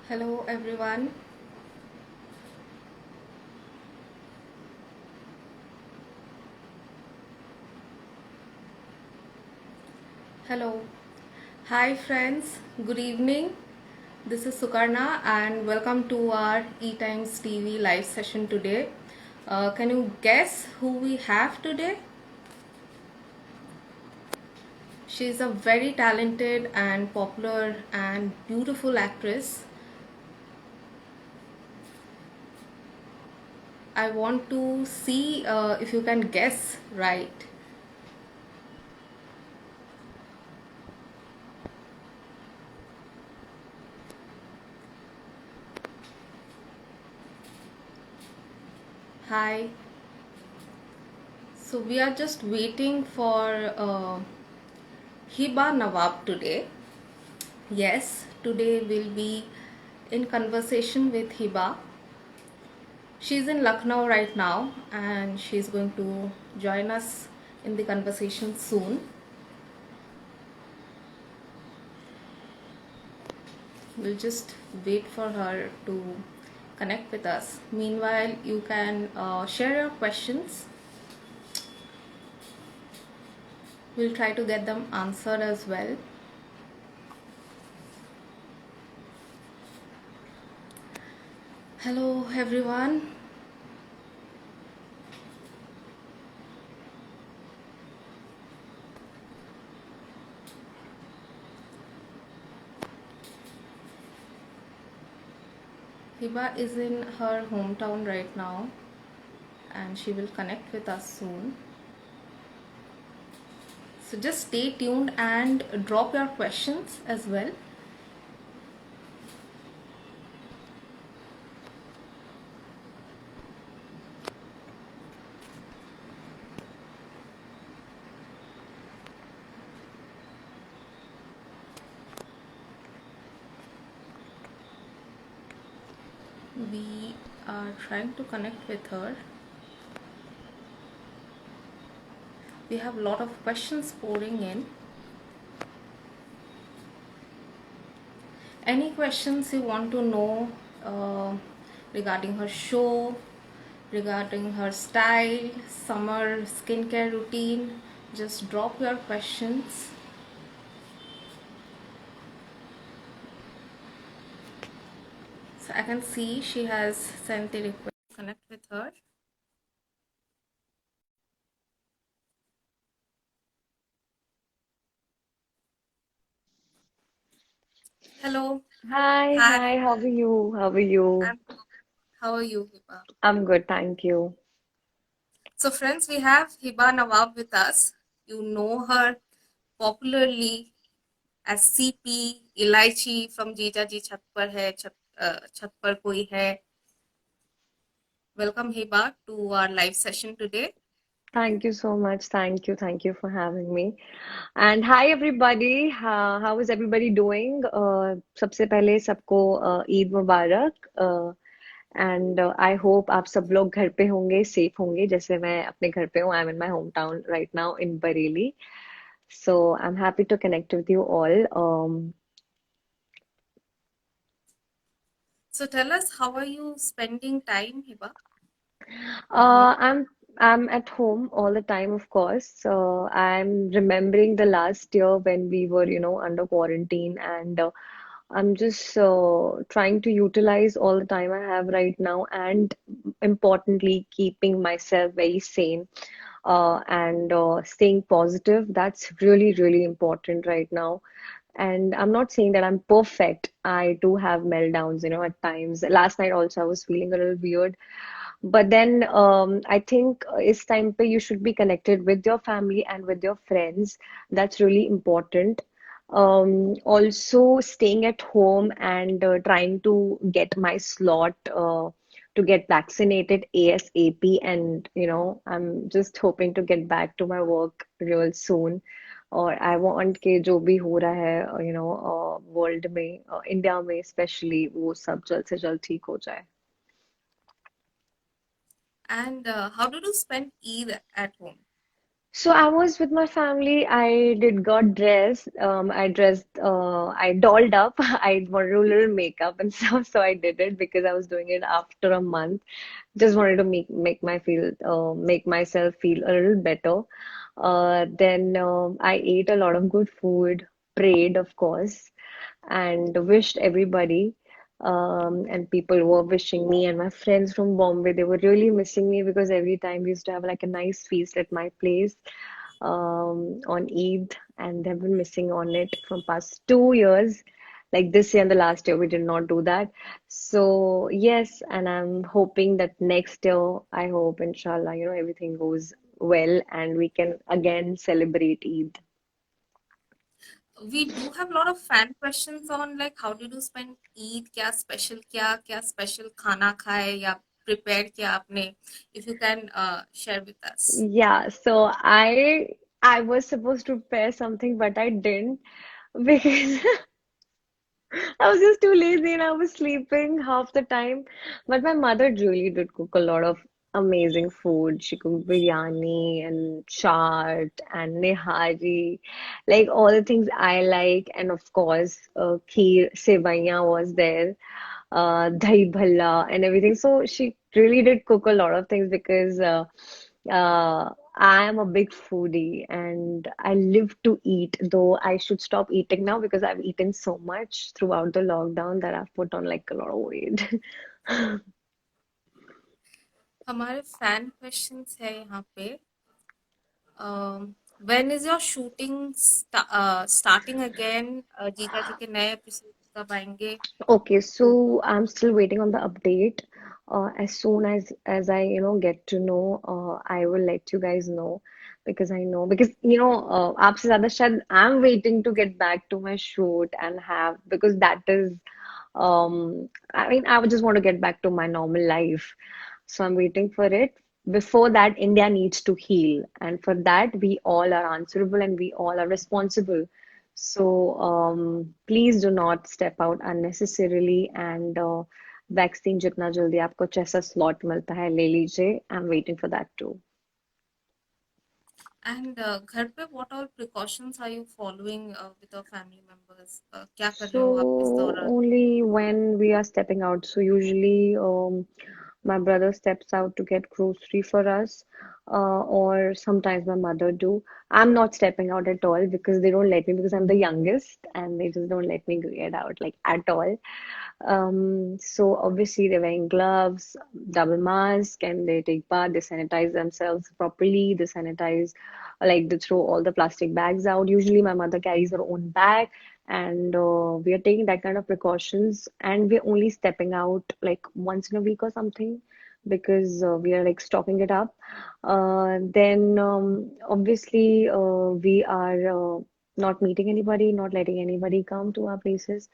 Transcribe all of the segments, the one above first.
Hello everyone. Hello. Hi friends. Good evening. This is Sukarna and welcome to our eTimes TV live session today. Can you guess who we have today? She is a very talented and popular and beautiful actress. I want to see if you can guess right. Hi. So we are just waiting for Hiba Nawab today. Yes, today we'll be in conversation with Hiba. She's in Lucknow right now and she's going to join us in the conversation soon. We'll just wait for her to connect with us. Meanwhile, you can share your questions. We'll try to get them answered as well. Hello, everyone. Hiba is in her hometown right now and she will connect with us soon. So just stay tuned and drop your questions as well. We are trying to connect with her. We have a lot of questions pouring in. Any questions you want to know regarding her show, regarding her style, summer skincare routine, just drop your questions. So I can see she has sent the request to connect with her. Hello. Hi, Hi. hi, how are you? How are you? I'm, how are you, Hiba? I'm good, thank you. So friends, we have Hiba Nawab with us. You know her popularly as CP Ilaichi from Jeeta Ji Chhat Par Hai, Chhat Par Koi Hai. Welcome Hiba to our live session today. Thank you so much. Thank you for having me. And hi everybody. How is everybody doing? सबसे पहले सबको ईद मुबारक. And I hope आप सब लोग घर पे होंगे, safe होंगे, जैसे मैं अपने घर पे हूँ. I'm in my hometown right now in Bareilly. So I'm happy to connect with you all. So tell us, how are you spending time, Hiba, at home? I'm at home all the time, of course. I'm remembering the last year when we were, under quarantine, and I'm just trying to utilize all the time I have right now, and importantly, keeping myself very sane and staying positive. That's really, really important right now. And I'm not saying that I'm perfect. I do have meltdowns, at times. Last night also, I was feeling a little weird. But then I think it's time pe you should be connected with your family and with your friends. That's really important. Also, staying at home and trying to get my slot to get vaccinated ASAP. And, I'm just hoping to get back to my work real soon. और I want कि जो भी हो रहा है world में India में specially वो सब जल्द से जल्द ठीक हो जाए. And how did you spend Eid at home? So I was with my family. I did got dressed. I dressed. I dolled up. I wanted to do a little makeup and stuff, so I did it because I was doing it after a month. Just wanted to make myself feel a little better. Then I ate a lot of good food, prayed, of course, and wished everybody. And people were wishing me and my friends from Bombay. They were really missing me because every time we used to have like a nice feast at my place on Eid, and they've been missing on it from past 2 years. Like this year and the last year, we did not do that. So yes, and I'm hoping that next year, I hope, inshallah, everything goes well and we can again celebrate Eid. We do have a lot of fan questions on like how did you spend Eid, क्या special खाना खाए या prepared किया आपने, if you can share with us. Yeah, so I was supposed to prepare something, but I didn't because I was just too lazy and I was sleeping half the time. But my mother really did cook a lot of amazing food. She cooked biryani and chaat and nihari, like all the things I like. And of course, kheer, sevaiya was there, dahi bhalla and everything. So she really did cook a lot of things because I am a big foodie and I live to eat, though I should stop eating now because I've eaten so much throughout the lockdown that I've put on like a lot of weight. हमारे fan questions है यहाँ पे. When is your shooting starting again? जीजा जी के नए episodes कब आएंगे? Okay, तो so I'm still waiting on the update. As soon as I get to know, I will let you guys know because I know because आपसे ज़्यादा शायद I'm waiting to get back to my shoot and have because that is I mean I would just want to get back to my normal life. So I'm waiting for it. Before that, India needs to heal, and for that we all are answerable and we all are responsible. So please do not step out unnecessarily and vaccine जितना जल्दी आपको जैसा slot मिलता है ले लीजिए. I'm waiting for that too. and घर पे what all precautions are you following with your family members? क्या कर रहे हो आप इस So दौरान? only when we are stepping out. So usually my brother steps out to get grocery for us, or sometimes my mother do. I'm not stepping out at all because they don't let me because I'm the youngest and they just don't let me get out like at all. So obviously they're wearing gloves, double mask, and they take bath, they sanitize themselves properly, they sanitize, like they throw all the plastic bags out. Usually my mother carries her own bag, and we are taking that kind of precautions, and we're only stepping out like once in a week or something because we are like stocking it up. Then obviously we are not meeting anybody, not letting anybody come to our places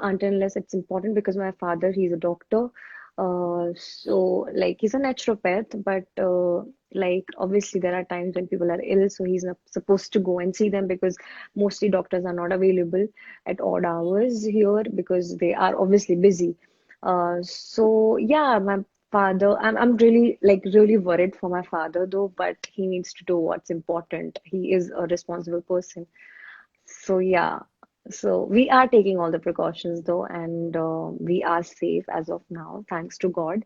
until unless it's important because my father, he's a doctor. So like he's a naturopath, but like obviously there are times when people are ill, so he's not supposed to go and see them because mostly doctors are not available at odd hours here because they are obviously busy. So yeah, my father, I'm really like really worried for my father though, but he needs to do what's important. He is a responsible person. So yeah, so we are taking all the precautions though, and we are safe as of now, thanks to God.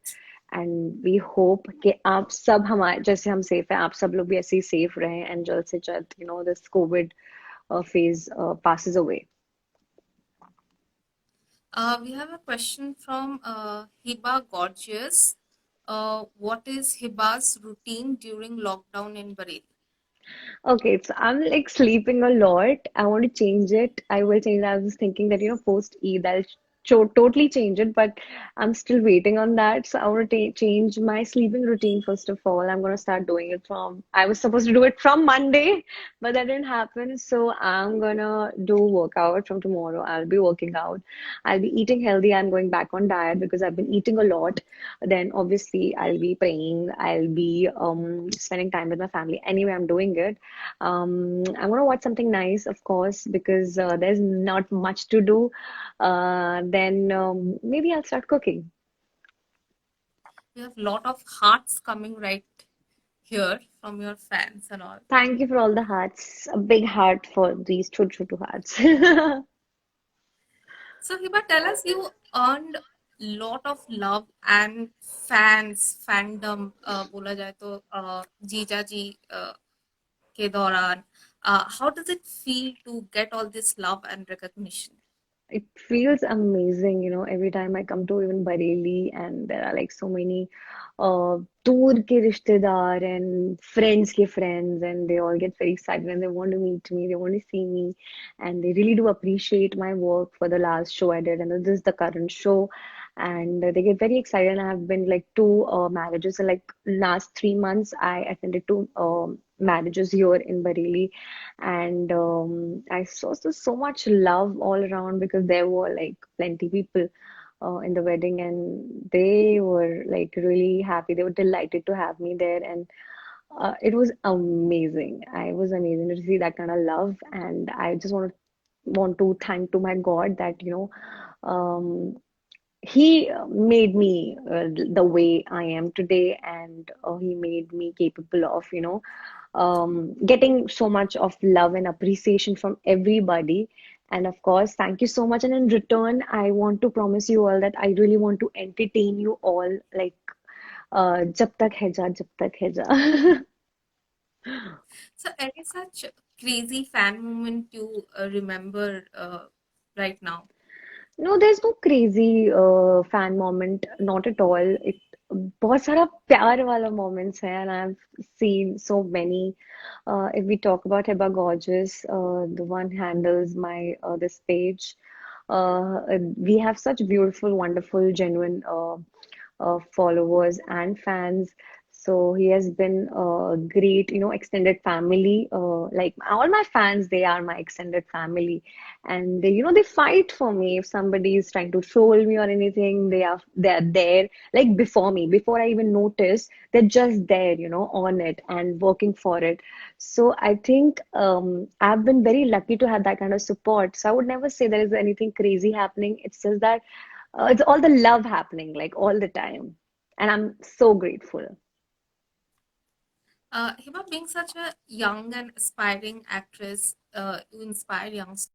And we hope कि आप सब हमारे जैसे हम safe हैं, आप सब लोग भी ऐसे ही safe रहें and जल्द से जल्द this COVID phase passes away. We have a question from Hiba Gorgeous. What is Hiba's routine during lockdown in Bareilly? Okay, so I'm like sleeping a lot. I want to change it. I will change it. I was thinking that, post Eid, I'll totally change it, but I'm still waiting on that. So I want to change my sleeping routine first of all. I'm going to start doing it I was supposed to do it from Monday, but that didn't happen. So I'm going to do workout from tomorrow. I'll be working out. I'll be eating healthy. I'm going back on diet because I've been eating a lot. Then obviously I'll be praying. I'll be spending time with my family. Anyway, I'm doing it. I want to watch something nice, of course, because there's not much to do. Then maybe I'll start cooking. We have a lot of hearts coming right hear from your fans and all. Thank you for all the hearts. A big heart for these chotu chotu hearts. So Hiba, tell us, you earned lot of love and fandom, बोला जाए तो जीजा जी के दौरान. How does it feel to get all this love and recognition? It feels amazing, you know, every time I come to even Bareilly and there are like so many दूर के रिश्तेदार and friends के friends and they all get very excited and they want to meet me, they want to see me and they really do appreciate my work for the last show I did and this is the current show and they get very excited and I have been like two marriages in like last 3 months I attended two marriages here in Bareilly and I saw so much love all around because there were like plenty people in the wedding, and they were like really happy. They were delighted to have me there, and it was amazing. I was amazing to see that kind of love, and I just want to thank to my God that um, he made me the way I am today, and he made me capable of, getting so much of love and appreciation from everybody. And of course, thank you so much. And in return, I want to promise you all that I really want to entertain you all like जब तक है जा, जब तक है जा. So any such crazy fan moment you remember right now? No, there's no crazy fan moment, not at all. It बहुत सारा प्यार वाला moments है, and I've seen so many. If we talk about Heba Gorgeous, the one handles my this page. We have such beautiful, wonderful, genuine followers and fans. So he has been a great, extended family. Like all my fans, they are my extended family, and they fight for me if somebody is trying to troll me or anything. They are there, like before me, before I even notice. They're just there, on it and working for it. So I think I've been very lucky to have that kind of support. So I would never say there is anything crazy happening. It's just that it's all the love happening like all the time. And I'm so grateful. Hiba, being such a young and aspiring actress, you inspire youngsters.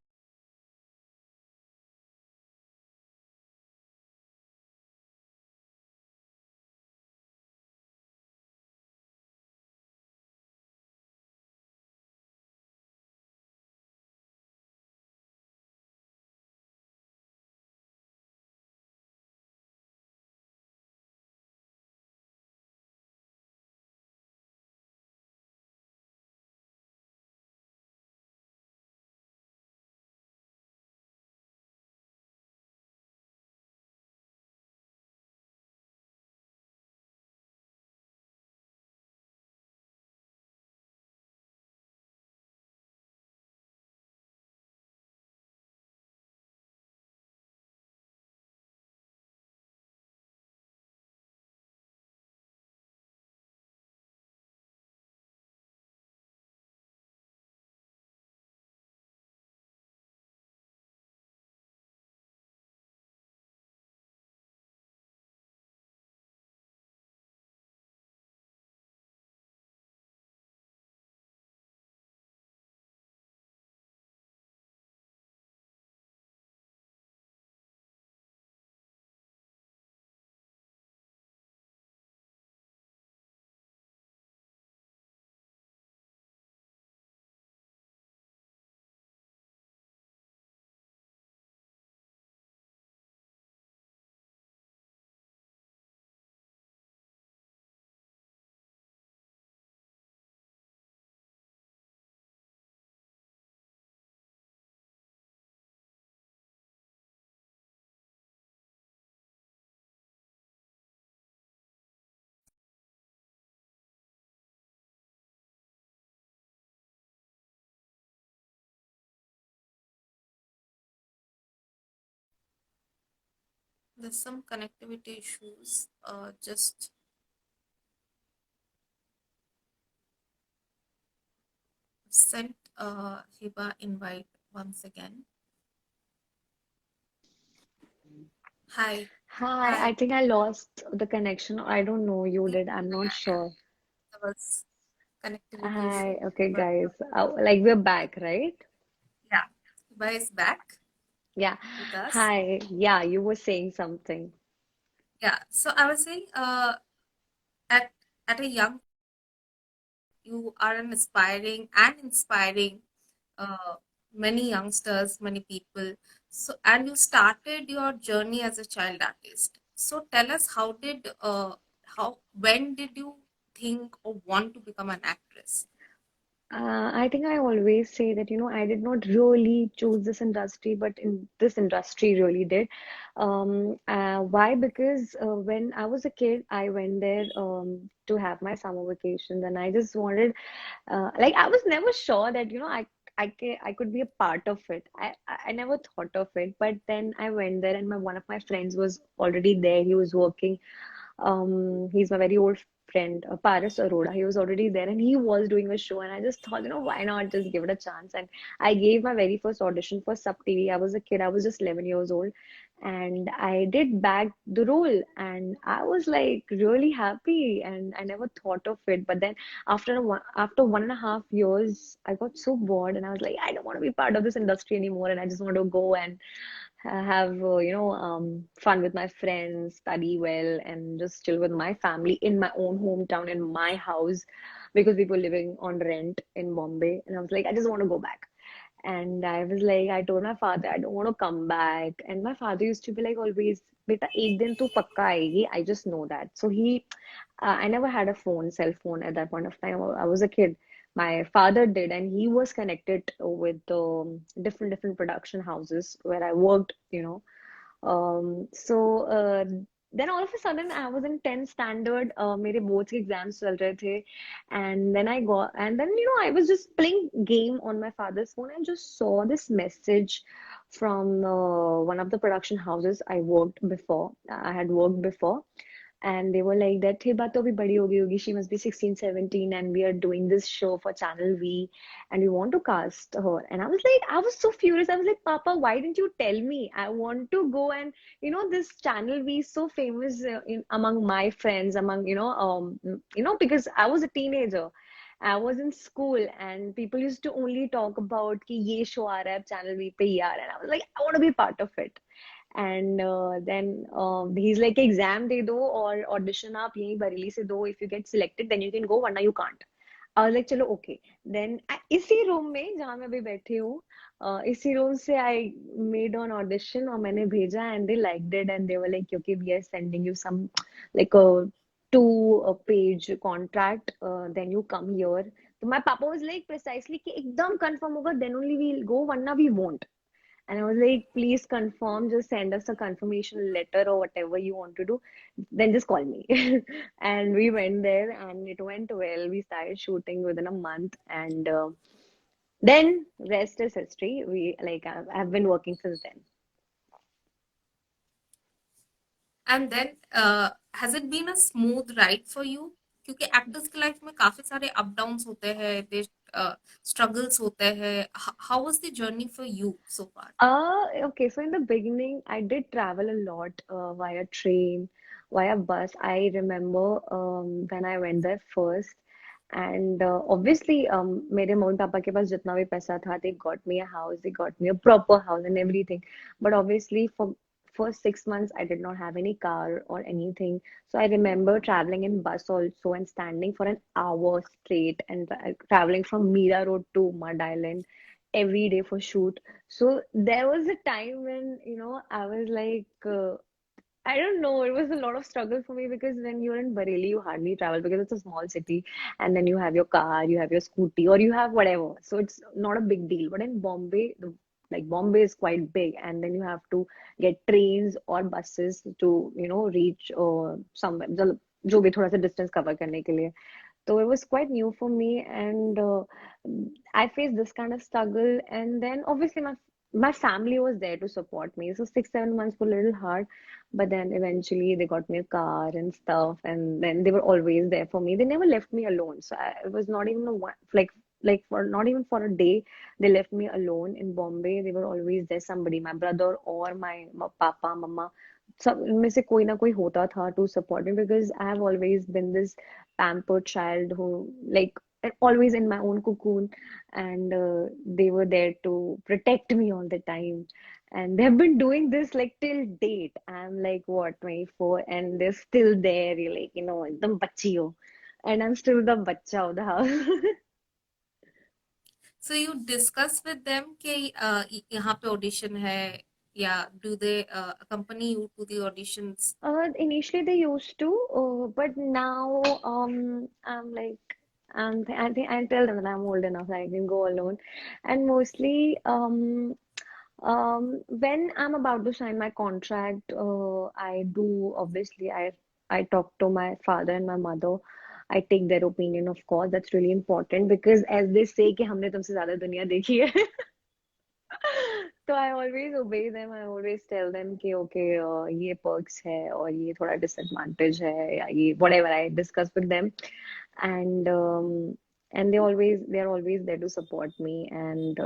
There's some connectivity issues. Just sent Hiba invite once again. Hi, Hi, hi. I think I lost the connection. I don't know, you did. I'm not sure. was connectivity issue. Hi, okay, But guys. Like we're back, right? yeah, Hiba is back Yeah. with us. Hi. Yeah, you were saying something. Yeah, so I was saying, at a young, you are an aspiring and inspiring uh, many youngsters, many people. So, and you started your journey as a child artist. So, tell us when did you think or want to become an actress? I think I always say that, I did not really choose this industry, but in this industry really did. Why? Because when I was a kid, I went there to have my summer vacations, and I just wanted, like, I was never sure that, I could be a part of it. I never thought of it, but then I went there, and one of my friends was already there. He was working. He's my very old friend, Paris Arora. He was already there and he was doing a show. And I just thought, why not just give it a chance? And I gave my very first audition for Sub TV. I was a kid, I was just 11 years old. And I did bag the role. And I was like really happy. And I never thought of it. But then after 1.5 years, I got so bored and I was like, I don't want to be part of this industry anymore. And I just want to go and have fun with my friends, study well, and just chill with my family in my own hometown, in my house, because we were living on rent in Bombay. And I was like, I just want to go back. And I was like, I told my father, I don't want to come back. And my father used to be like, always, beta, ek din tu pakka aayegi. I just know that. So I never had a cell phone at that point of time. I was a kid. My father did, and he was connected with different production houses where I worked. So then all of a sudden I was in 10th standard. मेरे boards के exams चल रहे थे, and then I was just playing game on my father's phone and just saw this message from one of the production houses I had worked before, and they were like that Hiba to bhi badi hogi, she must be 16, 17, and we are doing this show for Channel V, and we want to cast her. And I was so furious. I was like, Papa, why didn't you tell me? I want to go. And this Channel V is so famous among my friends, among because I was a teenager. I was in school and people used to only talk about कि ये show आ रहा है Channel V पे यार, and I was like, I want to be part of it. And then he's like, exam दे दो और audition आप यहीं बरेली से दो. If you get selected, then you can go, वरना you can't. I was like, चलो okay. Then इसी room में जहाँ मैं अभी बैठी हूँ, इसी रूम से I made an audition और मैंने भेजा, and they liked it, and they were like, okay, we are sending you some like a 2 page contract, then you come here. So my papa was like precisely कि एकदम confirm होगा, then only we'll go, वरना we won't. And I was like, please confirm, just send us a confirmation letter or whatever you want to do. Then just call me. And we went there and it went well. We started shooting within a month, and then rest is history. I've been working since then. And then has it been a smooth ride for you? क्योंकि actors की life में काफी सारे up downs होते हैं, दे struggles होते हैं. How was the journey for you so far? Okay, so in the beginning, I did travel a lot via train, via bus. I remember when I went there first, and obviously, मेरे mummy papa के पास जितना भी पैसा था, they got me a house, they got me a proper house and everything. But obviously, for first 6 months, I did not have any car or anything. So I remember traveling in bus also and standing for an hour straight and traveling from Mira Road to Mud Island every day for shoot. So there was a time when, I was like, I don't know, it was a lot of struggle for me because when you're in Bareilly, you hardly travel because it's a small city, and then you have your car, you have your scooty, or you have whatever. So it's not a big deal. But in Bombay, like Bombay is quite big, and then you have to get trains or buses to, reach somewhere, जो भी थोड़ा सा distance cover करने के लिए. So it was quite new for me, and I faced this kind of struggle. And then obviously my family was there to support me. So 6 7 months were a little hard, but then eventually they got me a car and stuff, and then they were always there for me. They never left me alone. So it was not even a one like for not even for a day they left me alone in Bombay. They were always there, somebody, my brother or my papa, mama. सब इनमें से कोई ना कोई होता था to support me because I have always been this pampered child who like always in my own cocoon and they were there to protect me all the time and they have been doing this like till date. I'm like what 24 and they're still there. You're like एकदम बच्ची हो and I'm still the बच्चा of the house. So you discuss with them कि यहाँ पे audition है, या do they accompany you to the auditions? Initially they used to, but now I think I tell them that I'm old enough that I can go alone, and mostly when I'm about to sign my contract, I do obviously I talk to my father and my mother. I take their opinion, of course. That's really important because as they say कि हमने तुमसे ज्यादा दुनिया देखी है. तो I always obey them. I always tell them कि okay ये perks है और ये थोड़ा disadvantage है या ये whatever I discuss with them and they're always there to support me and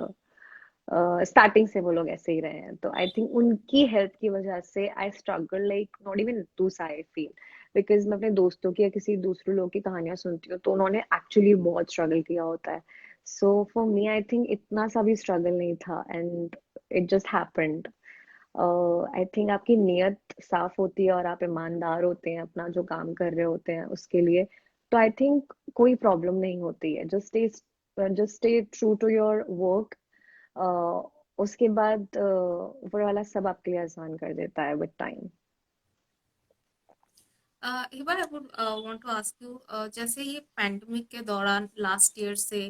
starting से वो लोग ऐसे ही रहे हैं तो आई थिंक उनकी हेल्प की वजह से I struggle like not even to I feel because मैं अपने दोस्तों की या किसी दूसरे लोग की कहानियां सुनती हूँ तो उन्होंने एक्चुअली बहुत स्ट्रगल किया होता है so for me I think इतना सा भी स्ट्रगल नहीं था and it just happened I think आपकी नीयत साफ होती है और आप ईमानदार होते हैं अपना जो काम कर रहे होते हैं उसके लिए तो आई थिंक कोई प्रॉब्लम नहीं होती है just stay true to your work उसके बाद ऊपर वाला सब आपके लिए आसान कर देता है with time Hiba, I would want to ask you, जैसे ये पैंडमिक के दौरान लास्ट ईयर से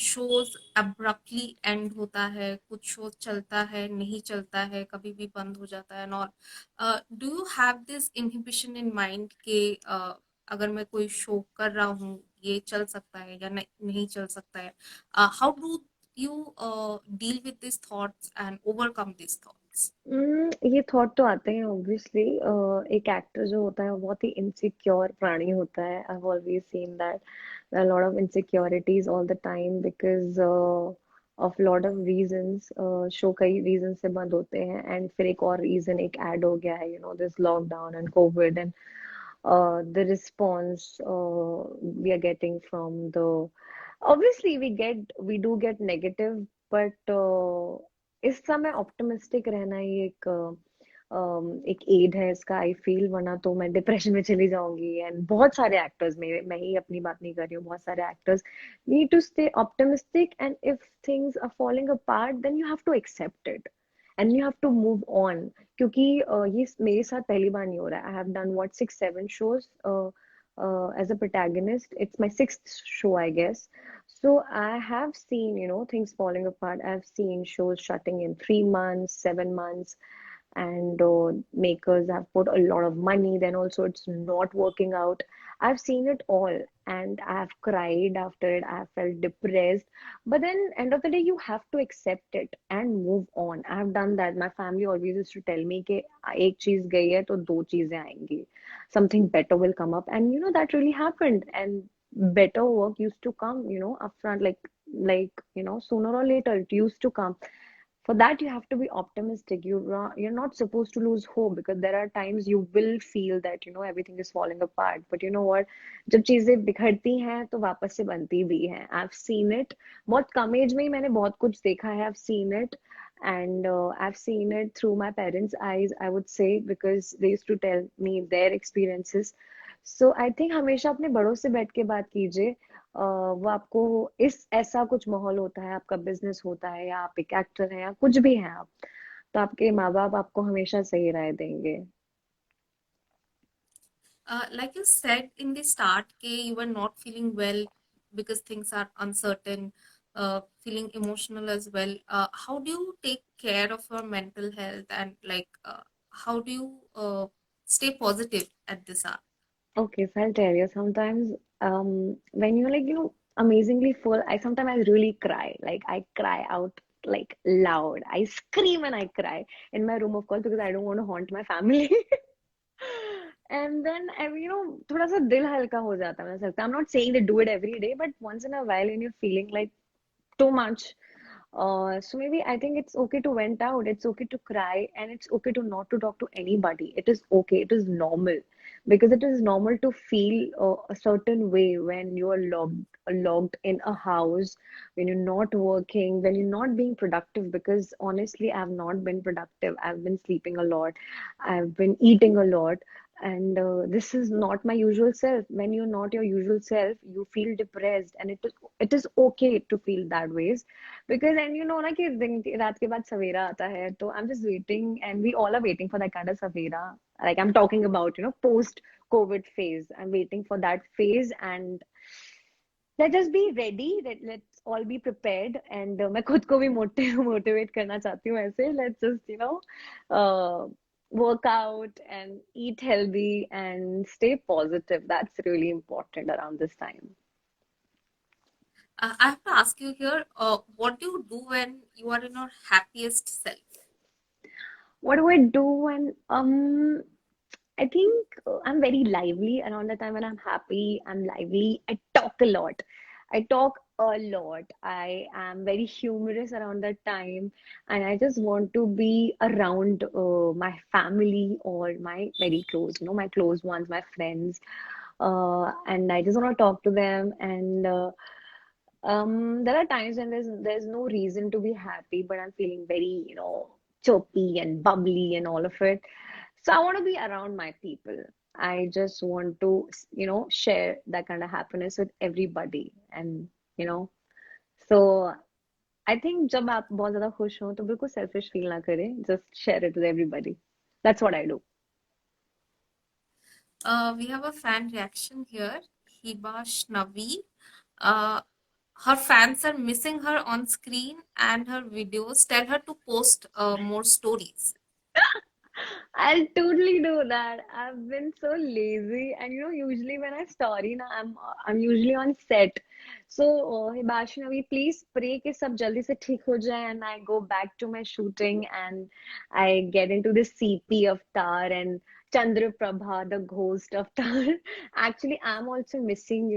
शोज अब्रप्टली एंड होता है, कुछ शो चलता है, नहीं चलता है, कभी भी बंद हो जाता है, और do you have this inhibition in mind कि अगर मैं कोई शो कर रहा हूँ, ये चल सकता है या नहीं चल सकता है? How do you deal with these thoughts and overcome these thoughts? ये थॉट तो आते हैं ऑब्वियसली एक एक्टर जो होता है वो बहुत ही इनसिक्योर प्राणी होता है I have always seen that lot of insecurities all the time because of lot of reasons show कई रीजन से बंद होते हैं एंड फिर एक और रीजन एक ऐड हो गया है this lockdown and Covid and the response we are getting from the obviously we do get negative but इस समय ऑप्टिमिस्टिक रहना ही एक एड है इसका आई फील वरना तो मैं डिप्रेशन में चली जाऊंगी एंड बहुत सारे एक्टर्स में मैं ही अपनी बात नहीं कर रही हूँ बहुत सारे actors need to stay optimistic and if things are falling apart then you have to accept it and you have to move on क्योंकि ये मेरे साथ पहली बार नहीं हो रहा है I have done what 6 7 shows as a protagonist it's my sixth show I guess so I have seen things falling apart I've seen shows shutting in 3 months 7 months and makers have put a lot of money then also it's not working out I've seen it all and I've cried after it I felt depressed but then end of the day you have to accept it and move on I've done that my family always used to tell me कि एक चीज गई है तो दो चीजें आएंगी something better will come up and that really happened and better work used to come upfront like sooner or later it used to come for that you have to be optimistic you're not supposed to lose hope because there are times you will feel that everything is falling apart but you know what जब चीजें बिखरती हैं तो वापस से बनती भी हैं I've seen it बहुत कम एज में ही मैंने बहुत कुछ देखा है I've seen it and I've seen it through my parents eyes I would say because they used to tell me their experiences so I think हमेशा अपने बड़ों से बैठ के बात कीजिए वो आपको इस ऐसा कुछ माहौल होता है आपका बिजनेस होता है या आप एक एक्टर हैं या कुछ भी हैं आप तो आपके माँ बाप आपको हमेशा सही राय देंगे Like you said in the start, you were not feeling well because things are uncertain, feeling emotional as well. How do you take care of your mental health, and like how do you stay positive at this hour? okay so I'll tell you sometimes when you're like amazingly full I sometimes I really cry like I cry out like loud I scream and I cry in my room of course because I don't want to haunt my family and then थोड़ा सा दिल हल्का हो जाता है मुझे लगता है I'm not saying that do it every day but once in a while when you're feeling like too much So maybe I think it's okay to vent out, it's okay to cry, and it's okay to not to talk to anybody. It is okay, it is normal, because it is normal to feel a certain way when you are locked in a house, when you're not working, when you're not being productive. Because honestly, I've not been productive. I've been sleeping a lot, I've been eating a lot, and this is not my usual self. When you're not your usual self, you feel depressed, and it is okay to feel that ways. Because and you know ना कि दिन रात के बाद सवेरा आता है, तो I'm just waiting, and we all are waiting for that kind of savera. Like I'm talking about, post COVID phase. I'm waiting for that phase, and let us be ready. Let's all be prepared. And मैं खुद को भी motivate करना चाहती हूँ ऐसे. Let's just uh, work out and eat healthy and stay positive. That's really important around this time. I have to ask you here, what do you do when you are in your happiest self? What do I do when I think I'm very lively around the time when I'm happy. I'm lively. I talk a lot. I talk a lot. I am very humorous around that time, and I just want to be around my family or my very close, my close ones, my friends, and I just want to talk to them. And there are times when there's no reason to be happy, but I'm feeling very, chirpy and bubbly and all of it. So I want to be around my people. I just want to, share that kind of happiness with everybody. And, you know, so I think जब आप बहुत ज़्यादा खुश हो तो बिल्कुल selfish feel ना करें. Just share it with everybody. That's what I do. We have a fan reaction here. Hiba Shnavi. Uh, her fans are missing her on screen and her videos. Tell her to post more stories. I'll totally do that. I've been so lazy, and usually when I story na, I'm usually on set. So, Hibashinavi, please pray कि सब जल्दी से ठीक हो जाए, and I go back to my shooting, and I get into the CP avatar and Chandra Prabha, the ghost avatar. Actually, I'm also missing,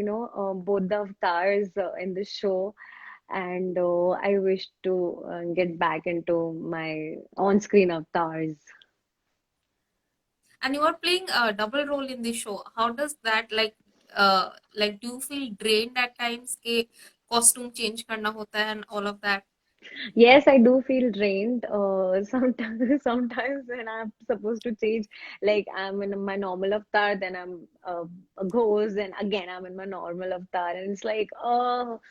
both the avatars in the show, and I wish to get back into my on-screen avatars. And you are playing a double role in the show. How does that like do you feel drained at times के costume change करना होता है and all of that? Yes, I do feel drained. Sometimes, sometimes when I'm supposed to change, like I'm in my normal avatar, then I'm a ghost, and again I'm in my normal avatar, and it's like, oh,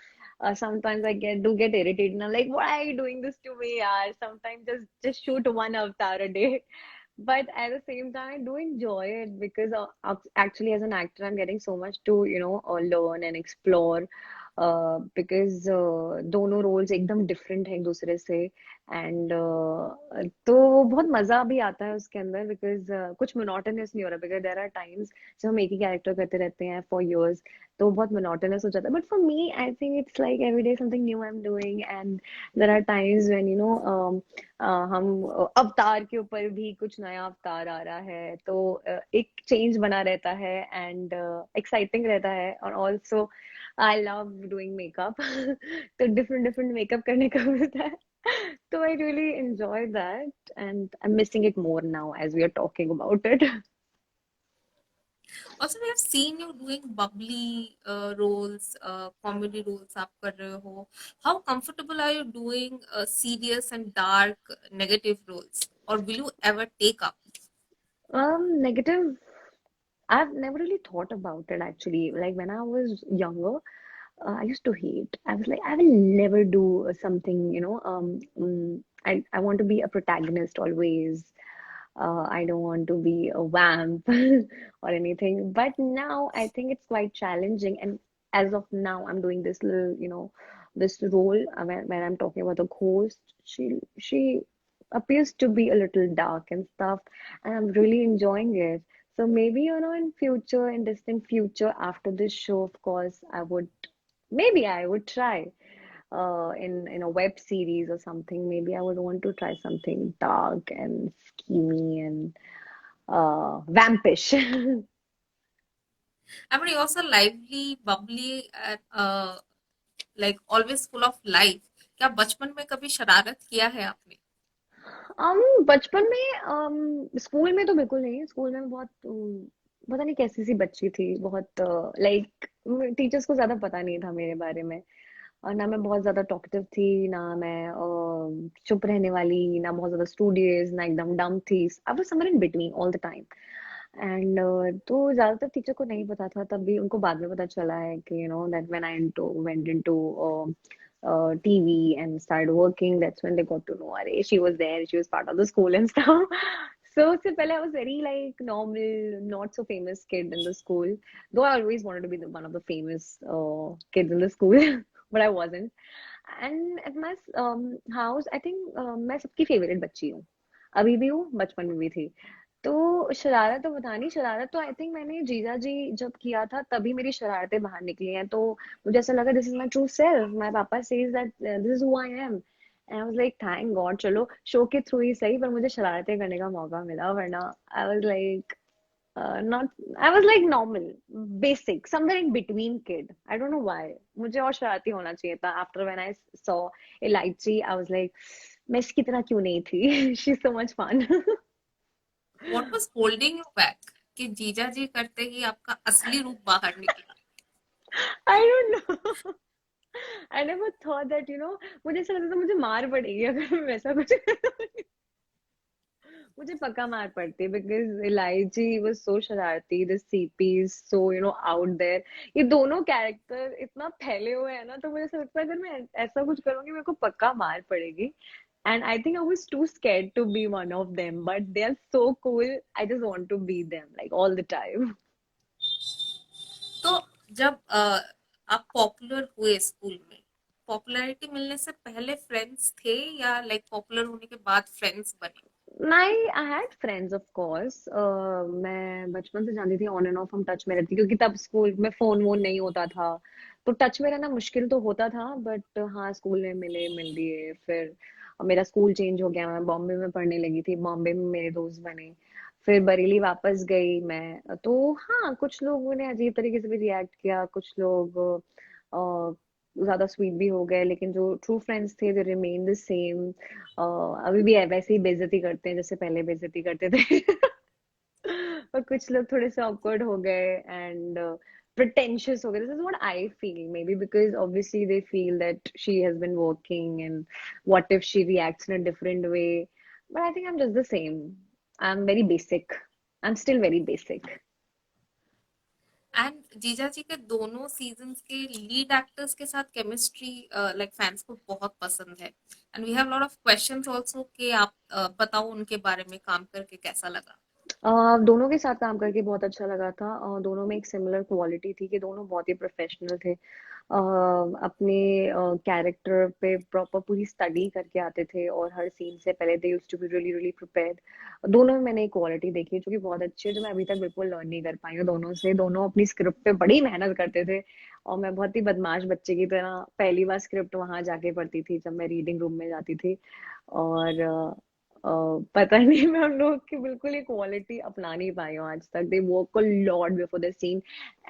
sometimes I get irritated, and I'm like, why are you doing this to me, yaar? Sometimes just shoot one avatar a day. But at the same time, I do enjoy it because actually, as an actor, I'm getting so much to, learn and explore. Because दोनों roles एकदम different हैं एक दूसरे से. And तो बहुत मजा भी आता है उसके अंदर, बिकॉज कुछ मोनोटोनस नहीं हो रहा. बिकॉज देयर आर टाइम्स जब हम एक ही कैरेक्टर करते रहते हैं फॉर इयर्स, तो बहुत मोनोटोनस हो जाता है. But for me I think it's like every day something new I am doing. And there are times when हम अवतार के ऊपर भी कुछ नया अवतार आ रहा है, तो एक चेंज बना रहता है, एंड एक्साइटिंग रहता है. और also I love doing makeup. तो डिफरेंट डिफरेंट मेकअप करने का मिलता है. तो I really enjoy that, and I am missing it more now as we are talking about it. Also, we have seen you doing bubbly roles, comedy roles. आप कर रहे हो. How comfortable are you doing serious and dark negative roles, or will you ever take up? Negative, I've never really thought about it actually. Like when I was younger, I used to hate. I was like, I will never do something, I want to be a protagonist always. I don't want to be a vamp or anything. But now I think it's quite challenging. And as of now, I'm doing this little, this role when I'm talking about the ghost. She appears to be a little dark and stuff, and I'm really enjoying it. So maybe, in future, in distant future, after this show, of course, maybe I would try in a web series or something. Maybe I would want to try something dark and schemy and vampish. I mean, you're also lively, bubbly, and like always full of life. क्या बचपन में कभी शरारत किया है आपने? बचपन में स्कूल में तो बिल्कुल नहीं। स्कूल में मैं बहुत पता नहीं कैसी सी बच्ची थी, बहुत लाइक टीचर्स को ज्यादा पता नहीं था मेरे बारे में। और ना मैं बहुत ज्यादा टॉकटिव थी, ना मैं चुप रहने वाली, ना बहुत ज्यादा स्टूडियस, ना एकदम डम थी। I was somewhere in between all the time. And तो ज्यादातर टीचर को नहीं पता था, तब भी उनको बाद में पता चला है कि that when I into went into TV and started working, that's when they got to know, Arey, she was there, she was part of the school and stuff. So, उससे पहले I was very like normal, not so famous kid in the school. Though I always wanted to be one of the famous kids in the school, but I wasn't. And at my house, I think मैं सबकी favorite बच्ची हूँ। अभी भी हूँ, बचपन में भी थी। तो शरारत तो पता नहीं, शरारत तो आई थिंक मैंने जीजा जी जब किया था तभी मेरी शरारतें बाहर निकली हैं। तो मुझे ऐसा लगा this is my true self. My papa says that this is who I am, and I was like thank God, चलो शो के थ्रू ही सही पर मुझे शरारतें करने का मौका मिला, वरना I was like not, I was like normal, basic, somewhere in between kid. I don't know why मुझे और शरारती होना चाहिए था। आफ्टर व्हेन आई सॉ इलायची आई वाज लाइक मैं इसकी तरह क्यों नहीं थी। She is so much fun. What was holding you back कि जीजा जी करते ही आपका असली रूप बाहर निकला? I don't know. I never thought that, मुझे ऐसा लगता था मुझे मार पड़ेगी अगर मैं वैसा कुछ करूँगी। मुझे पक्का मार पड़ती, बिकॉज इलायची वाज सो शरारती, the CP is so out there. ये दोनों कैरेक्टर इतना फैले हुए हैं ना, तो मुझे ऐसा लगता है अगर मैं ऐसा कुछ करूंगी मेरे को पक्का मार पड़ेगी। And I think I was too scared to be one of them, but they are so cool. I just want to be them like all the time. तो जब आप पॉपुलर हुए स्कूल में, पॉपुलैरिटी मिलने से पहले फ्रेंड्स थे या लाइक पॉपुलर होने के बाद फ्रेंड्स बने? I had friends of course। मैं बचपन से जानती थी, ऑन एंड ऑफ हम टच में रहती, क्योंकि तब स्कूल में फोन वोन नहीं होता था। तो टच में रहना मुश्किल तो होता था, बट हाँ स्कूल में मिल लिए। फिर मेरा स्कूल चेंज हो गया, मैं बॉम्बे में पढ़ने लगी थी, बॉम्बे में मेरे दोस्त बने। फिर बरेली वापस गई मैं, तो हाँ कुछ लोगों ने अजीब तरीके से भी रिएक्ट किया, कुछ लोग ज्यादा स्वीट भी हो गए, लेकिन जो ट्रू फ्रेंड्स थे दे रिमेन द सेम। अभी भी वैसे ही बेइज्जती करते हैं जैसे पहले बेइज्जती करते थे। और कुछ लोग थोड़े से awkward हो गए एंड pretentious हो गए। This is what I feel, maybe because obviously they feel that she has been working and what if she reacts in a different way. But I think I'm just the same. I'm very basic. I'm still very basic. And जीजा जी के दोनों seasons के lead actors के साथ chemistry like fans को बहुत पसंद है। And we have lot of questions also कि आप बताओ उनके बारे में, काम करके कैसा लगा? दोनों के साथ काम करके बहुत अच्छा लगा था। दोनों में एक सिमिलर क्वालिटी थी कि दोनों बहुत ही प्रोफेशनल थे। अपने कैरेक्टर पे प्रॉपर पूरी स्टडी करके आते थे, और हर सीन से पहले they used to be really really prepared. दोनों में मैंने एक क्वालिटी देखी जो कि बहुत अच्छी है, जो मैं अभी तक बिल्कुल लर्न नहीं कर पाई हूँ दोनों से। दोनों अपनी स्क्रिप्ट पे बड़ी मेहनत करते थे, और मैं बहुत ही बदमाश बच्चे की तरह पहली बार स्क्रिप्ट वहां जाके पढ़ती थी जब मैं रीडिंग रूम में जाती थी। और पता नहीं मैं उन लोगों की बिल्कुल ये क्वालिटी अपना नहीं पाई हूँ आज तक। They work a lot before the scene,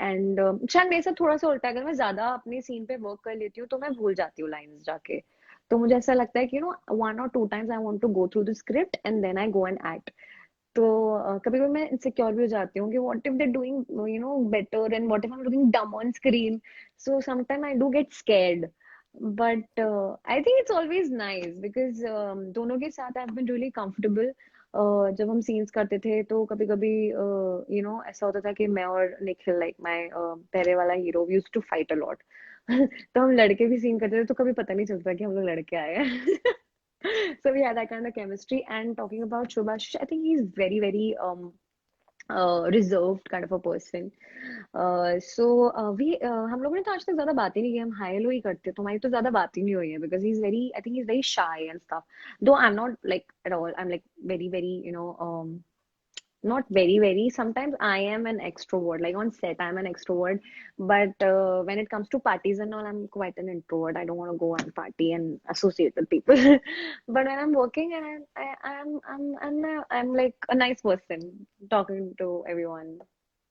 एंड शायद मेरे साथ थोड़ा सा उल्टा है, अगर मैं ज्यादा अपनी सीन पे वर्क कर लेती हूँ तो मैं भूल जाती हूँ लाइंस जाके। तो मुझे ऐसा लगता है कि 1 or 2 times I want to go through the script and then I go and act. तो कभी कभी मैं इनसिक्योर भी हो जाती हूँ कि what if they doing better, and what if I am looking dumb on screen. So sometime I do get scared, but I think it's always nice because दोनों के साथ I have been really comfortable. जब हम scenes करते थे तो कभी कभी ऐसा होता था कि मैं और निखिल, लाइक माय पहले वाला hero, used to fight a lot. तो हम लड़के भी सीन करते थे तो कभी पता नहीं चलता कि हम लोग लड़के आए हैं। So we had that kind of chemistry. And talking about Shubhash, I think he's very, very reserved kind of a person. So we हम लोगों ने तो आज तक ज्यादा बात ही नहीं की, हम हाय हेलो ही करते, तो हमारी तो ज्यादा बात ही नहीं हुई है because he's very, I think he's very shy and stuff. Though I'm not like at all. I'm like very, very, not very, very. Sometimes I am an extrovert. Like on set, I'm an extrovert. But when it comes to parties and all, I'm quite an introvert. I don't want to go and party and associate with people. But when I'm working, and I'm like a nice person, talking to everyone,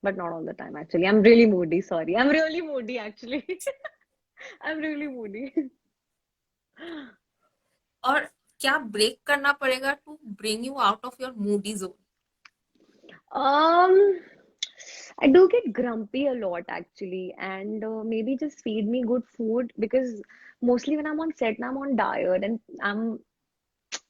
but not all the time. Actually, I'm really moody. Sorry, I'm really moody. Actually, I'm really moody. और क्या break करना पड़ेगा to bring you out of your moody zone? Um, I do get grumpy a lot actually, and maybe just feed me good food because mostly when I'm on set, now I'm on diet and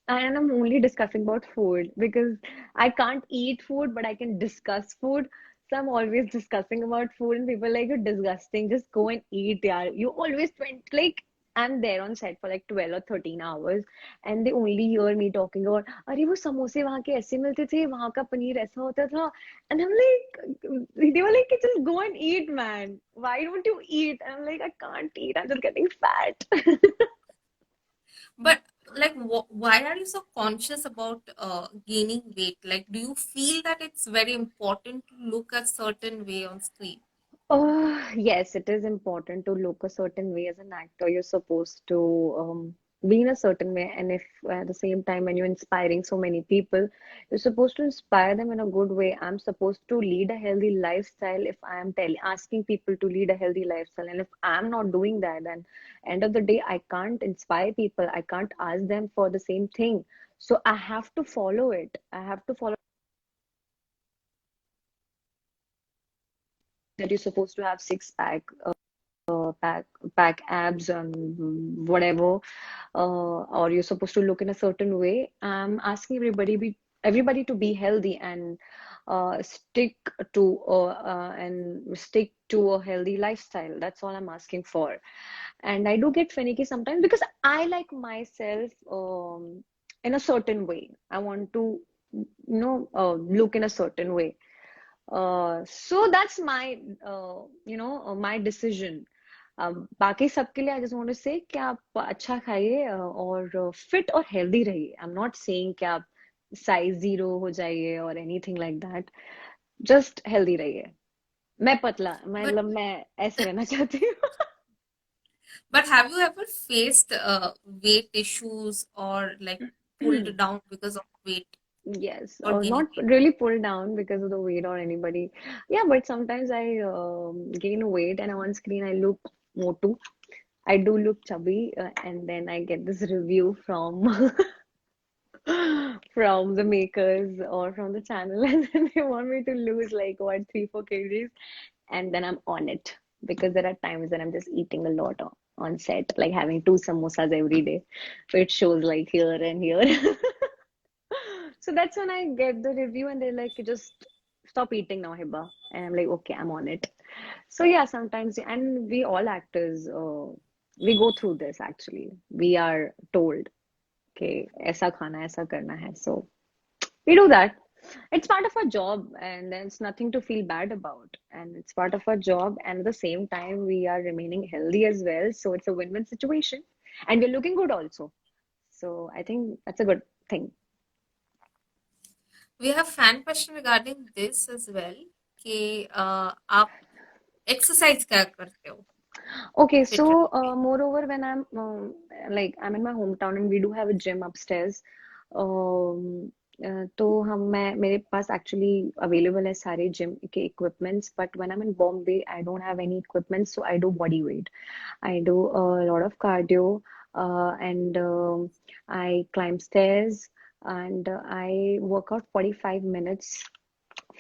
I'm only discussing about food because I can't eat food, but I can discuss food. So I'm always discussing about food, and people are like, you're disgusting. Just go and eat, yeah. You always went like I'm there on set for like 12 or 13 hours, and they only hear me talking about, अरे वो समोसे वहाँ के ऐसे मिलते थे, वहाँ का पनीर ऐसा होता था, and I'm like, they were like, just go and eat, man. Why don't you eat? And I'm like, I can't eat. I'm just getting fat. But like, why are you so conscious about gaining weight? Like, do you feel that it's very important to look a certain way on screen? Oh, yes, it is important to look a certain way as an actor. You're supposed to be in a certain way, and if at the same time, when you're inspiring so many people, you're supposed to inspire them in a good way. I'm supposed to lead a healthy lifestyle if I am asking people to lead a healthy lifestyle, and if I'm not doing that, then end of the day, I can't inspire people. I can't ask them for the same thing. So I have to follow it. I have to follow that you're supposed to have six pack pack abs and whatever, or you're supposed to look in a certain way. I'm asking everybody to be healthy and stick to stick to a healthy lifestyle. That's all I'm asking for. And I do get finicky sometimes because I like myself in a certain way. I want to, look in a certain way. So that's my, my decision. बाकी सबके लिए I just want to say कि आप अच्छा खाइए और fit और healthy रहिए. I'm not saying कि आप size 0 हो जाइए or anything like that. Just healthy रहिए. मैं पतला But मतलब मैं ऐसे रहना चाहती हूँ. but have you ever faced weight issues or like pulled down because of weight Yes, or gaining not weight? really pulled down because of the weight or anybody. Yeah, but sometimes I gain weight and on screen I look motu. I do look chubby, and then I get this review from from the makers or from the channel, and then they want me to lose like what 3-4 kgs, and then I'm on it because there are times when I'm just eating a lot on set, like having two samosas every day. So it shows like here and here. So that's when I get the review, and they're like, just stop eating now, Hiba. And I'm like, okay, I'm on it. So yeah, sometimes, and we all actors, we go through this actually. We are told, okay, ऐसा खाना है, ऐसा करना है. So we do that. It's part of our job, and there's nothing to feel bad about. And it's part of our job, and at the same time, we are remaining healthy as well. So it's a win-win situation, and we're looking good also. So I think that's a good thing. We have fan question regarding this as well कि आप exercise क्या करते हो Okay, fit so रहने के लिए? moreover, when I'm I'm in my hometown and we do have a gym upstairs. तो हम मैं मेरे पास actually available है सारे gym के equipments, but when I'm in Bombay, I don't have any equipment, so I do body weight. I do a lot of cardio, and I climb stairs, and I work out 45 minutes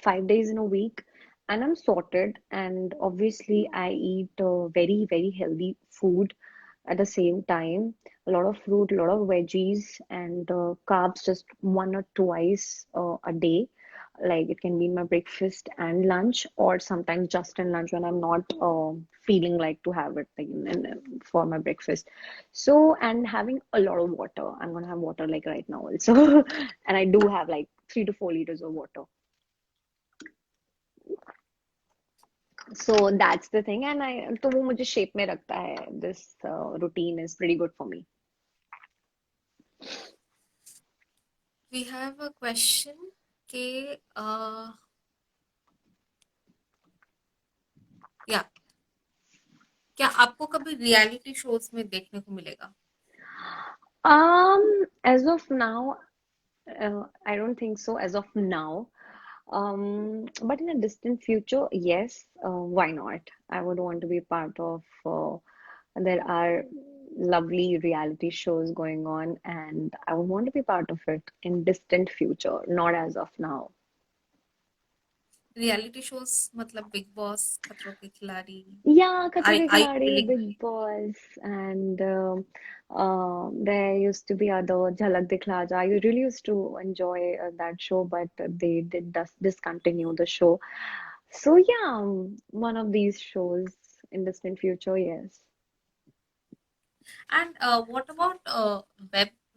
5 days in a week, and I'm sorted. And obviously, I eat very, very healthy food at the same time. A lot of fruit, a lot of veggies, and carbs just one or twice a day. Like it can be in my breakfast and lunch, or sometimes just in lunch when I'm not feeling like to have it like for my breakfast. So, and having a lot of water. I'm gonna have water like right now also, and I do have like 3 to 4 liters of water. So that's the thing, and I तो वो मुझे shape में रखता है. This routine is pretty good for me. We have a question कि या क्या आपको कभी रियलिटी शोज में देखने को मिलेगा? As of now, I don't think so. As of now, but in a distant future, yes. Why not? I would want to be part of. There are. lovely reality shows going on, and I would want to be part of it in distant future, not as of now. Reality shows मतलब big boss, खतरों के खिलाड़ी, Yeah, Khatro Ke I you Khiladi, feeling Big Boss, and there used to be other Jhalak Dikhla Ja. I really used to enjoy that show, but they did discontinue the show. So yeah, one of these shows in distant future, yes. And what about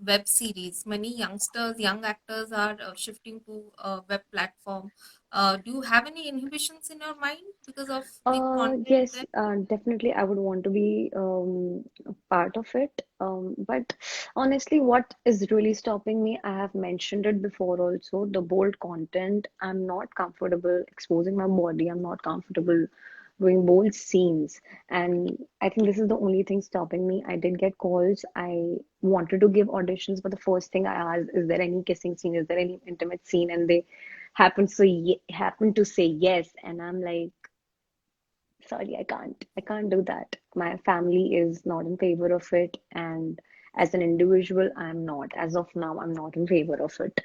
web series? Many youngsters, young actors are shifting to web platform. Do you have any inhibitions in your mind because of the content Yes, there? definitely. I would want to be a part of it. But honestly, what is really stopping me, I have mentioned it before also, the bold content. I'm not comfortable exposing my body. I'm not comfortable doing bold scenes. And I think this is the only thing stopping me. I did get calls. I wanted to give auditions, but the first thing I asked, is there any kissing scene? Is there any intimate scene? And they happened to say yes. And I'm like, sorry, I can't do that. My family is not in favor of it, and as an individual, I'm not. As of now, I'm not in favor of it.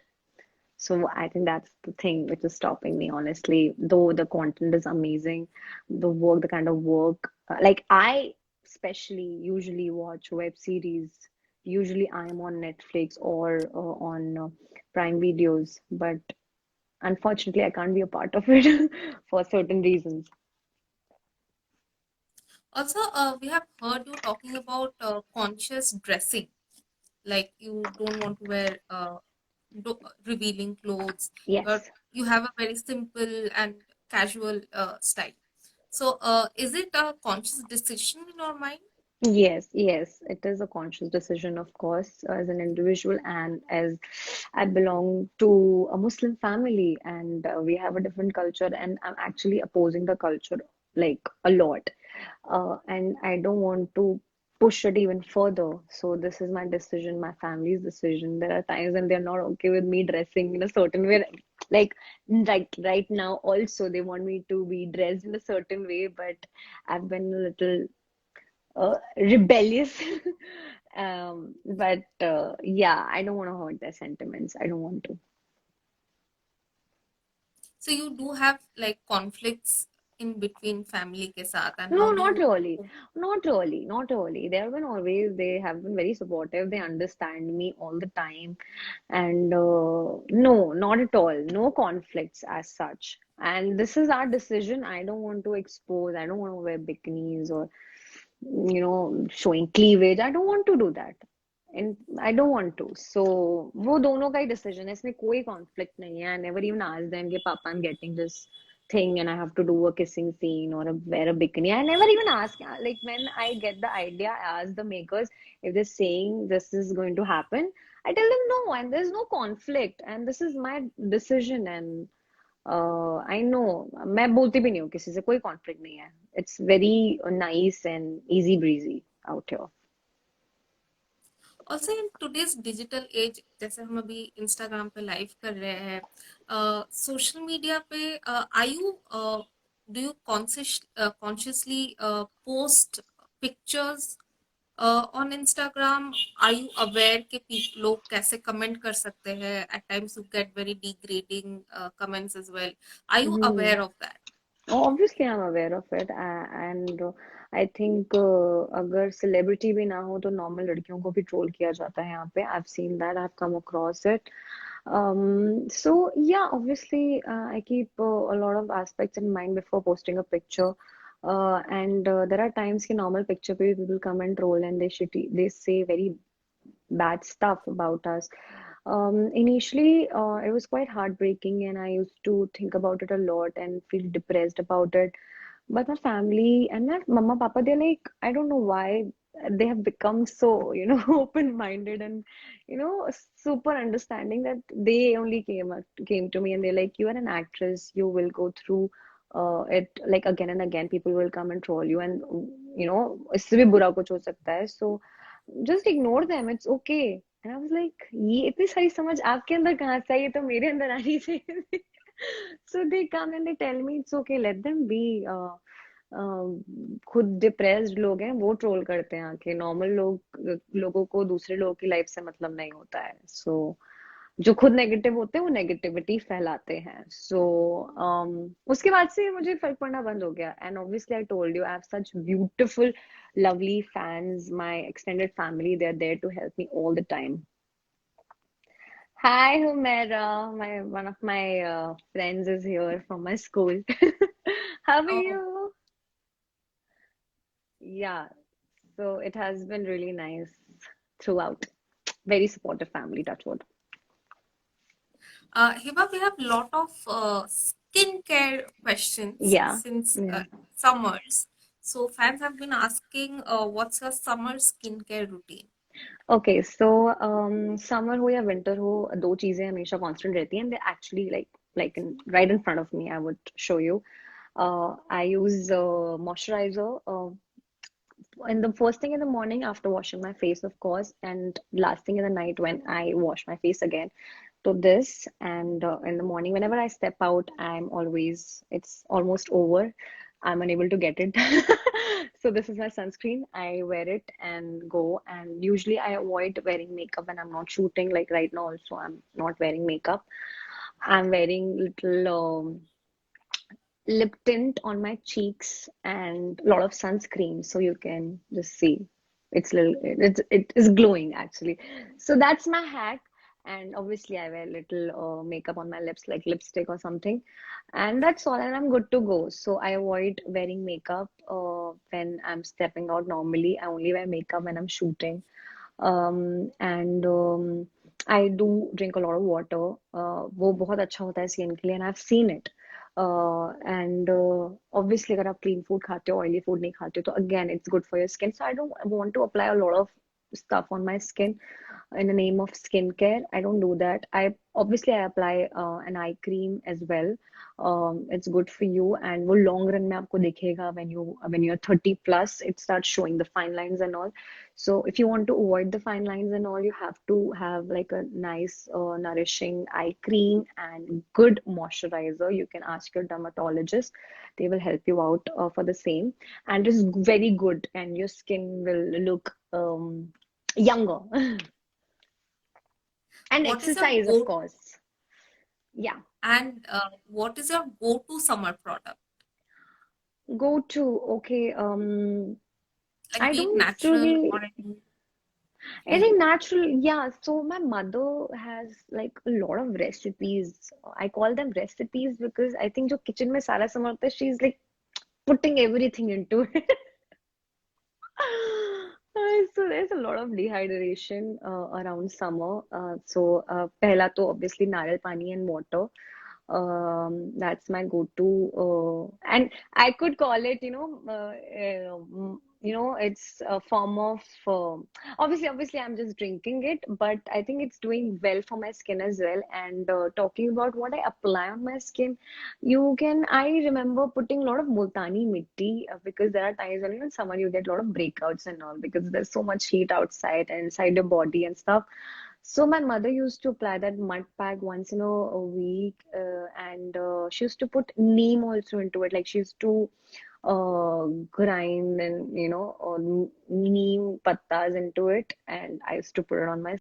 So I think that's the thing which is stopping me, honestly. Though the content is amazing, the work, the kind of work, like I especially usually watch web series. Usually I am on Netflix or on Prime Videos, but unfortunately I can't be a part of it for certain reasons. Also, we have heard you talking about conscious dressing, like you don't want to wear revealing clothes. You're, Yes. you have a very simple and casual style. So, is it a conscious decision in your mind? Yes, yes, it is a conscious decision, of course, as an individual, and as I belong to a Muslim family, and we have a different culture, and I'm actually opposing the culture like a lot. And I don't want to push it even further. So this is my decision, my family's decision. There are times when they're not okay with me dressing in a certain way. Like right now, also they want me to be dressed in a certain way, but I've been a little rebellious. But yeah, I don't want to hurt their sentiments. I don't want to. So you do have like conflicts in between family के साथ, and how No, do not you? really. Not really. Not really. They have been always, they have been very supportive. They understand me all the time. And no, not at all. No conflicts as such. And this is our decision. I don't want to expose, I don't want to wear bikinis or, showing cleavage. I don't want to do that. And I don't want to. So, वो दोनों का ही decision है. इसमें कोई conflict नहीं है. I never even asked them कि Papa, I'm getting this thing and I have to do a kissing scene or wear a bikini. I never even ask. Like when I get the idea, I ask the makers if they're saying this is going to happen. I tell them no, and there's no conflict, and this is my decision, and I know मैं बोलती भी नहीं हूँ किसी से कोई conflict नहीं है. It's very nice and easy breezy out here. Also in today's digital age, जैसे हम अभी इंस्टाग्राम पे लाइव कर रहे हैं, सोशल मीडिया पे I you do you consciously post pictures on Instagram? Are you aware कि लोग कैसे कमेंट कर सकते हैं? At times you get very degrading comments as well. Are you Hmm. Aware of that? Obviously, I'm aware of it, and I think अगर celebrity भी ना हो तो normal लड़कियों को भी troll किया जाता है यहाँ पे. I've seen that. I've come across it. So yeah, obviously, I keep a lot of aspects in mind before posting a picture. And there are times कि normal picture पे भी people come and troll and they say very bad stuff about us. Initially, it was quite heartbreaking, and I used to think about it a lot and feel depressed about it. But my family and my mama, papa, they're like, I don't know why they have become so, open-minded and, super understanding that they only came to me and they're like, you are an actress, you will go through it like again and again. People will come and troll you, and इससे भी बुरा कुछ हो सकता है. So just ignore them. It's okay. And I was like, ये इतनी सारी समझ आपके अंदर कहाँ से आई? ये तो मेरे अंदर आनी चाहिए थी. So they come and they tell me it's okay, let them be. खुद डिप्रेस्ड लोग हैं वो ट्रोल करते हैं आके, नॉर्मल लोगों को दूसरे लोगों की लाइफ से मतलब नहीं होता है। सो जो खुद नेगेटिव होते हैं वो नेगेटिविटी फैलाते हैं। सो उसके बाद से मुझे फर्क पड़ना बंद हो गया। And obviously I told you I have such beautiful lovely fans, my extended family, they are there to help me all the time. Hi, Humera. One of my friends is here from my school. How are Oh, you? Yeah, so it has been really nice throughout. Very supportive family, touch wood. Hiba, we have a lot of skincare questions Yeah, since yeah. summers. So fans have been asking, what's your summer skincare routine? Okay, so summer हो या winter हो, दो चीजें हमेशा constant रहती हैं, and they actually right in front of me. I would show you. I use moisturizer. In the first thing in the morning after washing my face, of course, and last thing in the night when I wash my face again. So this, and in the morning, whenever I step out, it's almost over. I'm unable to get it. So this is my sunscreen. I wear it and go. And usually I avoid wearing makeup when I'm not shooting. Like right now, also I'm not wearing makeup. I'm wearing little lip tint on my cheeks and a lot of sunscreen so you can just see it is glowing actually. So that's my hack. And obviously I wear little makeup on my lips like lipstick or something, and that's all, and I'm good to go. So I avoid wearing makeup when I'm stepping out. Normally I only wear makeup when I'm shooting. And I do drink a lot of water. वो बहुत अच्छा होता है skin के लिए, and I've seen it. And obviously अगर आप clean food खाते हो, oily food नहीं खाते हो, तो again it's good for your skin. So I don't want to apply a lot of stuff on my skin in the name of skincare. I don't do that. I apply an eye cream as well. It's good for you, and वो long run में आपको दिखेगा when you're 30 plus. It starts showing the fine lines and all. So if you want to avoid the fine lines and all, you have to have like a nice, nourishing eye cream and good moisturizer. You can ask your dermatologist; they will help you out for the same, and it's very good, and your skin will look younger. And What is your exercise, of go course. Yeah. and what is your go-to summer product? Go to, okay. Like I be it don't natural really, or any I cream? think natural, yeah. So my mother has like a lot of recipes. I call them recipes because I think जो kitchen में सारा सामान होता है, she's like putting everything into it. So there's a lot of dehydration around summer. So पहला तो obviously नारियल पानी and water. That's my go-to. And I could call it, it's a form of obviously I'm just drinking it, but I think it's doing well for my skin as well. And talking about what I apply on my skin, I remember putting a lot of multani mitti because there are times when in summer you get a lot of breakouts and all because there's so much heat outside and inside your body and stuff. So my mother used to apply that mud pack once in a week, and she used to put neem also into it. Like she used to grind and neem pattas into it, and I used to put it on my